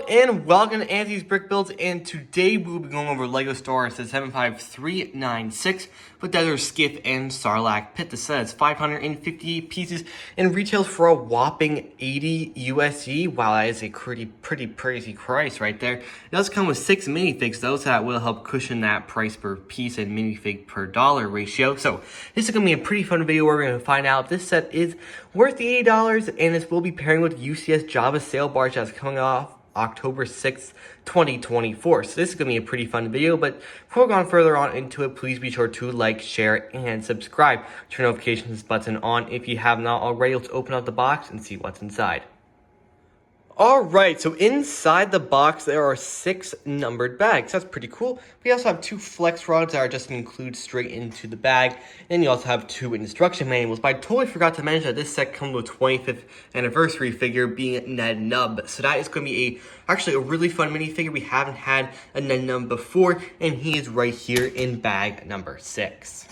and welcome to Anthony's Brick Builds, and today we'll be going over LEGO Star Wars 75396 with their Skiff and Sarlacc pit. This says 558 pieces and retails for a whopping 80 USD. Wow, that is a pretty crazy price right there. It does come with 6 minifigs though, so that will help cushion that price per piece and minifig per dollar ratio. So this is going to be a pretty fun video where we're going to find out if this set is worth the $80, and this will be pairing with UCS Java Sail Barge that's coming off October 6th, 2024. So this is going to be a pretty fun video, but before we go on further on into it, please be sure to like, share, and subscribe. Turn notifications button on if you have not already. Let's open up the box and see what's inside. Alright, so inside the box there are 6 numbered bags. That's pretty cool. We also have 2 flex rods that are just included straight into the bag. And you also have 2 instruction manuals. But I totally forgot to mention that this set comes with a 25th anniversary figure being Ned Nub. So that is going to be actually a really fun minifigure. We haven't had a Ned Nub before, and he is right here in bag number 6.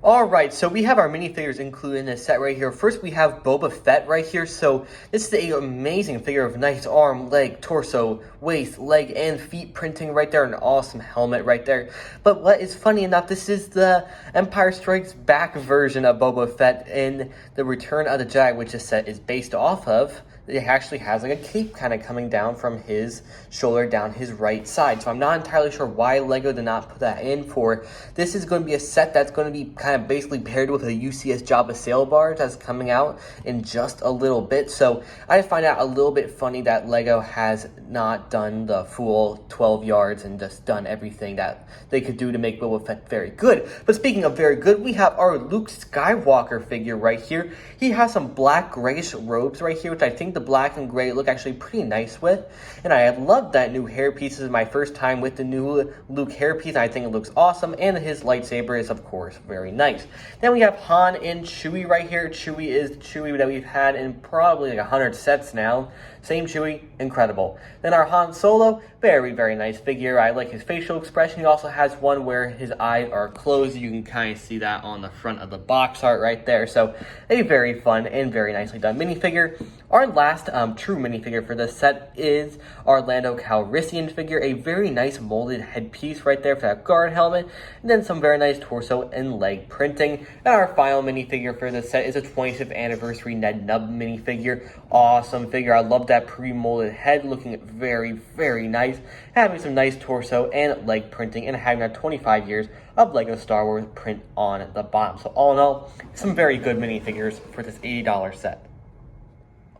Alright, so we have our minifigures included in this set right here. First, we have Boba Fett right here. So this is an amazing figure of nice arm, leg, torso, waist, leg, and feet printing right there. An awesome helmet right there. But what is funny enough, this is the Empire Strikes Back version of Boba Fett in the Return of the Jedi, which this set is based off of. It actually has like a cape kind of coming down from his shoulder down his right side. So I'm not entirely sure why LEGO did not put that in for. This is going to be a set that's going to be kind of basically paired with a UCS Jabba Sail Barge that's coming out in just a little bit. So I find out a little bit funny that LEGO has not done the full 12 yards and just done everything that they could do to make Boba Fett very good. But speaking of very good, we have our Luke Skywalker figure right here. He has some black grayish robes right here, which I think the black and gray look actually pretty nice with. And I love that new hairpiece. This is my first time with the new Luke hairpiece. I think it looks awesome. And his lightsaber is, of course, very nice. Then we have Han and Chewie right here. Chewie is the Chewie that we've had in probably like 100 sets now. Same Chewie, incredible. Then our Han Solo, very nice figure. I like his facial expression. He also has one where his eyes are closed. You can kind of see that on the front of the box art right there. So a very fun and very nicely done minifigure. Our last true minifigure for this set is our Lando Calrissian figure. A very nice molded headpiece right there for that guard helmet. And then some very nice torso and leg printing. And our final minifigure for this set is a 25th anniversary Ned Nub minifigure. Awesome figure. I love that pre-molded head, looking very nice. Having some nice torso and leg printing, and having that 25 years of LEGO Star Wars print on the bottom. So all in all, some very good minifigures for this $80 set.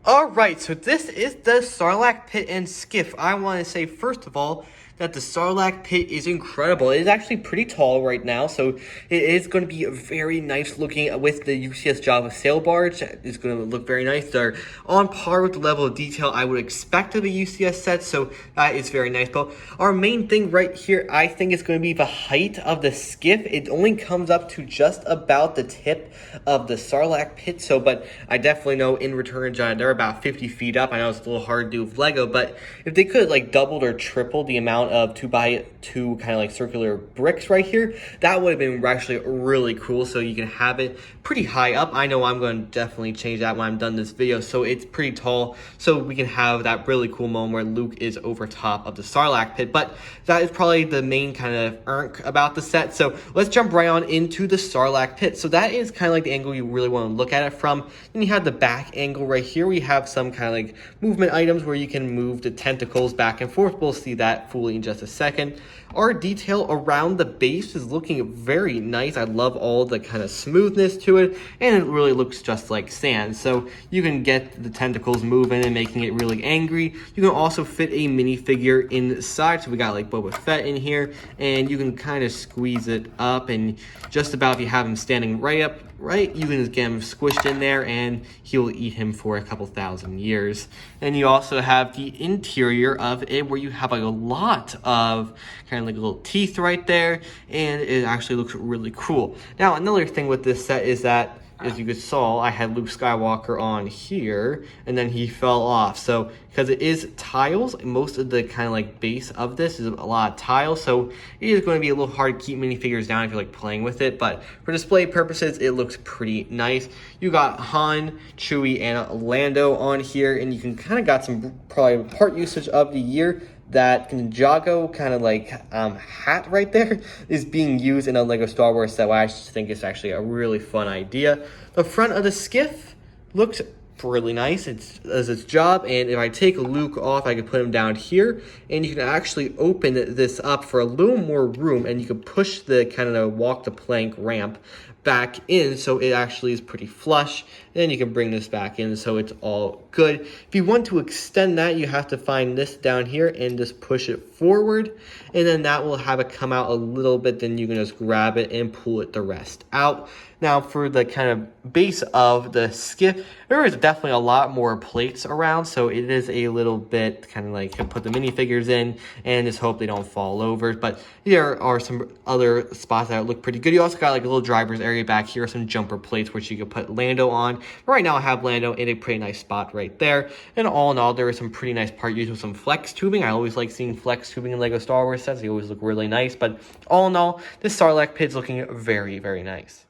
Alright, so this is the Sarlacc pit and Skiff. I want to say, first of all, that the Sarlacc pit is incredible. It is actually pretty tall right now, so it is going to be very nice looking with the UCS Java Sail Barge. It's going to look very nice. They're on par with the level of detail I would expect of a UCS set, so that is very nice. But our main thing right here, I think, is going to be the height of the Skiff. It only comes up to just about the tip of the Sarlacc pit, so, but I definitely know in Return of the Jedi, they're about 50 feet up. I know it's a little hard to do with LEGO, but if they could like doubled or tripled the amount of 2x2 kind of like circular bricks right here, that would have been actually really cool. So you can have it pretty high up. I know I'm going to definitely change that when I'm done this video, so it's pretty tall, so we can have that really cool moment where Luke is over top of the Sarlacc pit. But that is probably the main kind of irk about the set, so let's jump right on into the Sarlacc pit. So that is kind of like the angle you really want to look at it from. Then you have the back angle right here. We have some kind of like movement items where you can move the tentacles back and forth. We'll see that fully in just a second. Our detail around the base is looking very nice. I love all the kind of smoothness to it, and it really looks just like sand. So you can get the tentacles moving and making it really angry. You can also fit a minifigure inside. So we got like Boba Fett in here, and you can kind of squeeze it up, and just about if you have him standing right, you can just get him squished in there, and he'll eat him for a couple thousand years. And you also have the interior of it, where you have like a lot of kind of like little teeth right there, and it actually looks really cool. Now, another thing with this set is that as you saw, I had Luke Skywalker on here, and then he fell off. So, because it is tiles, most of the kind of like base of this is a lot of tiles, so it is going to be a little hard to keep minifigures down if you're like playing with it, but for display purposes, it looks pretty nice. You got Han, Chewie, and Lando on here, and you can kind of got some probably part usage of the year. That Ninjago kind of like hat right there is being used in a Lego Star Wars set. I just think it's actually a really fun idea. The front of the skiff looks really nice. It does its job, and if I take Luke off, I can put him down here, and you can actually open this up for a little more room, and you can push the kind of walk the plank ramp back in, so it actually is pretty flush. And then you can bring this back in, so it's all good. If you want to extend that, you have to find this down here and just push it forward, and then that will have it come out a little bit. Then you can just grab it and pull it the rest out. Now for the kind of base of the skiff, there is definitely a lot more plates around, so it is a little bit kind of like you can put the minifigures in and just hope they don't fall over. But there are some other spots that look pretty good. You also got like a little driver's area back here, some jumper plates which you can put Lando on. Right now I have Lando in a pretty nice spot right there. And all in all, there is some pretty nice part used with some flex tubing. I always like seeing flex tubing in Lego Star Wars sets. They always look really nice. But all in all, this Sarlacc pit's looking very, very nice.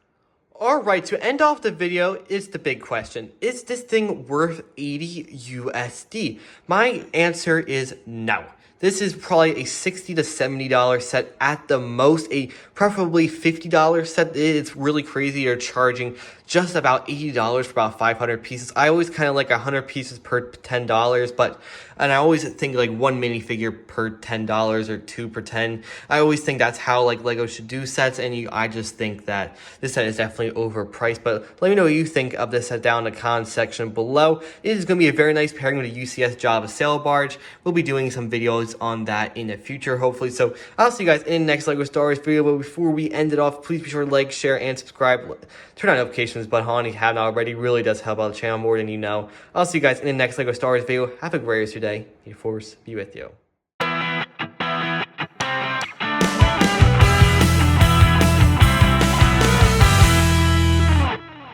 Alright, to end off the video is the big question. Is this thing worth 80 USD? My answer is no. This is probably a $60 to $70 set at the most, a preferably $50 set. It's really crazy. You're charging just about $80 for about 500 pieces. I always kind of like 100 pieces per $10, and I always think like one minifigure per $10 or two per 10. I always think that's how like Lego should do sets, and I just think that this set is definitely overpriced. But let me know what you think of this set down in the comments section below. It is going to be a very nice pairing with a UCS Java Sail Barge. We'll be doing some videos on that in the future, hopefully. So I'll see you guys in the next Lego Star Wars video. But before we end it off, please be sure to like, share, and subscribe. Turn on notifications button on if you haven't already. Really does help out the channel more than you know. I'll see you guys in the next Lego Star Wars video. Have a great rest of your day. May the Force be with you.